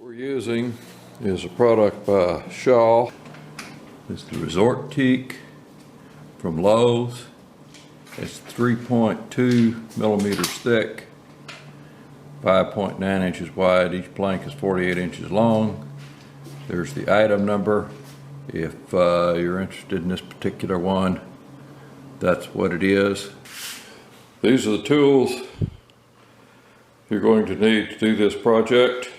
we're using is a product by Shaw. It's the Resort Teak from Lowe's. It's 3.2 millimeters thick, 5.9 inches wide. Each plank is 48 inches long. There's the item number. If you're interested in this particular one, that's what it is. These are the tools you're going to need to do this project.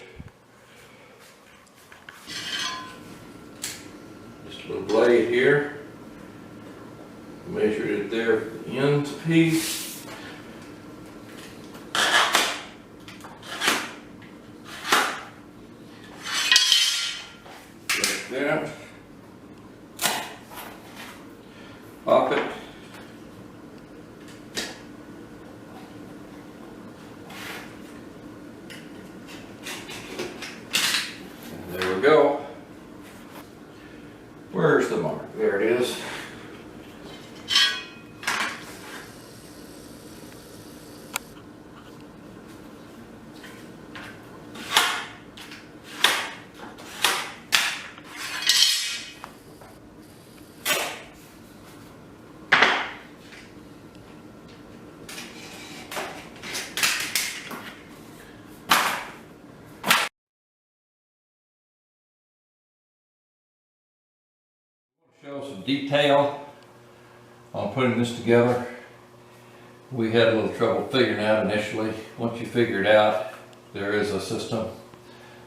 Just a little blade here. Measured it there for the ends piece. Like that. Pop it. And there we go. Where's the mark? There it is. Show some detail on putting this together. We had a little trouble figuring out initially. Once you figure it out, there is a system,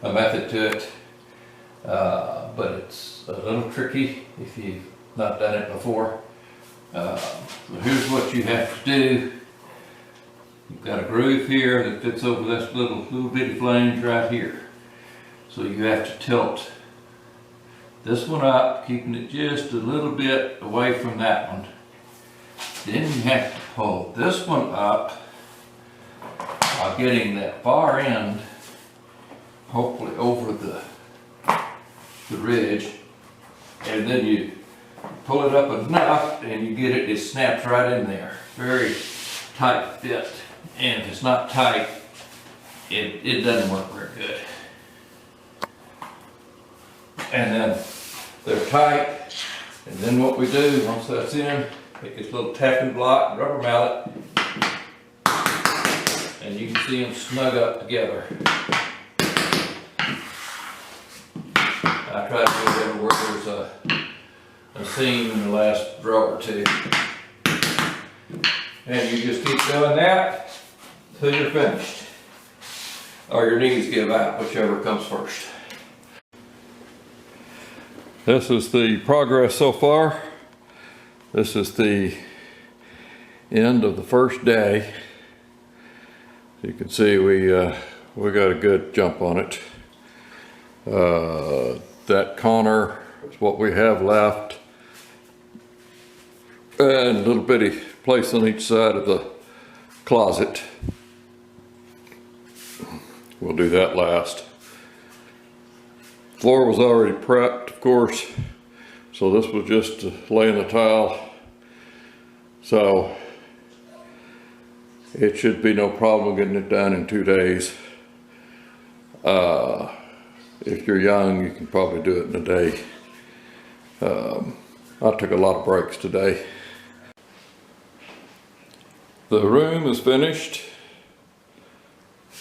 a method to it, but it's a little tricky if you've not done it before. So here's what you have to do. You've got a groove here that fits over this little bitty flange right here. So you have to tilt this one up, keeping it just a little bit away from that one. Then you have to pull this one up while getting that far end, hopefully over the ridge. And then you pull it up enough and you get it, it snaps right in there. Very tight fit. And if it's not tight, it doesn't work very good. And then they're tight, and then what we do, once that's in, take this little tapping block, rubber mallet, and you can see them snug up together. I try to do it everywhere there's a seam in the last drawer or two. And you just keep doing that until you're finished. Or your knees give out, whichever comes first. This is the progress so far. This is the end of the first day. You can see we got a good jump on it. That corner is what we have left, and a little bitty place on each side of the closet. We'll do that last. Floor was already prepped, of course, so this was just laying the tile. So it should be no problem getting it done in 2 days. If you're young, you can probably do it in a day. I took a lot of breaks today. The room is finished.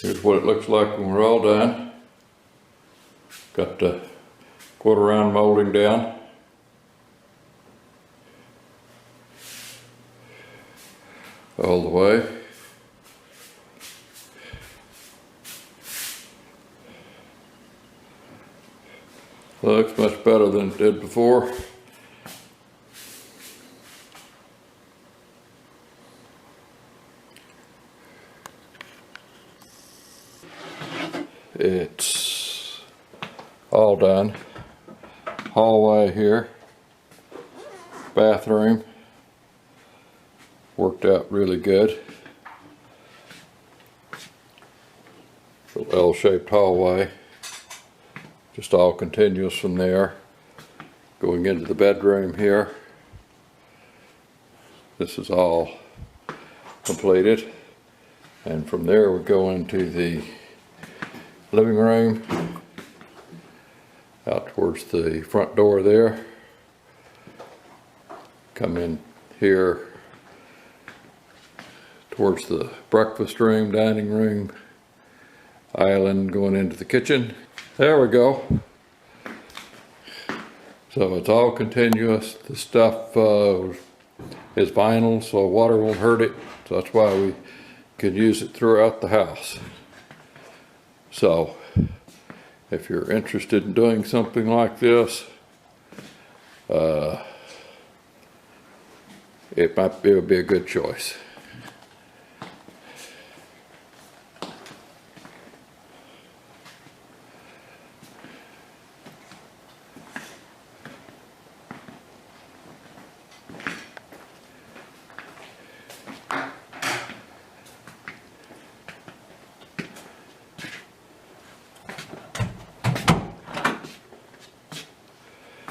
Here's what it looks like when we're all done. Got the quarter round molding down. All the way. Looks much better than it did before. It's all done. Hallway here, bathroom, worked out really good. Little L-shaped hallway, just all continuous from there. Going into the bedroom here. This is all completed, and from there we go into the living room. towards the front door there. Come in here towards the breakfast room, dining room, island going into the kitchen. There we go. So it's all continuous. The stuff is vinyl, so water won't hurt it. So that's why we can use it throughout the house. So if you're interested in doing something like this, it would be a good choice.